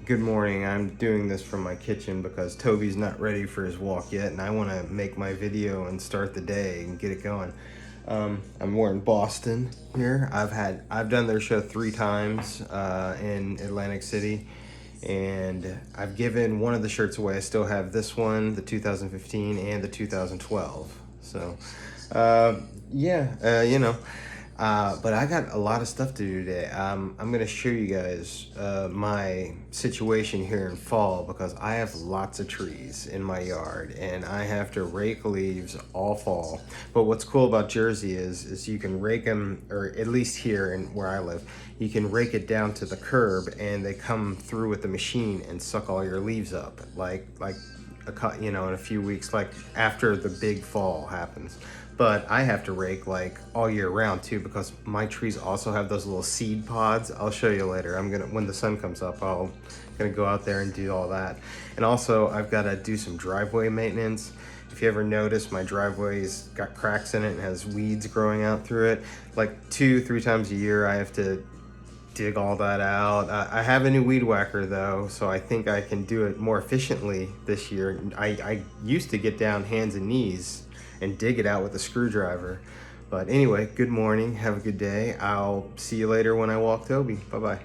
Good morning. I'm doing this from my kitchen because Toby's not ready for his walk yet, and I want to make my video and start the day and get it going. I'm wearing Boston here. I've done their show 3 times in Atlantic City, and I've given one of the shirts away. I still have this one, the 2015 and the 2012. So, but I got a lot of stuff to do today. I'm gonna show you guys my situation here in fall because I have lots of trees in my yard and I have to rake leaves all fall. But what's cool about Jersey is you can rake them, or at least here in where I live, you can rake it down to the curb and they come through with the machine and suck all your leaves up in a few weeks, like after the big fall happens. But I have to rake like all year round too because my trees also have those little seed pods. I'll show you later. When the sun comes up, gonna go out there and do all that. And also I've got to do some driveway maintenance. If you ever notice, my driveway's got cracks in it and has weeds growing out through it. Like 2-3 times a year I have to dig all that out. I have a new weed whacker though, so I think I can do it more efficiently this year. I used to get down hands and knees and dig it out with a screwdriver. But anyway, good morning, have a good day. I'll see you later when I walk Toby. Bye-bye.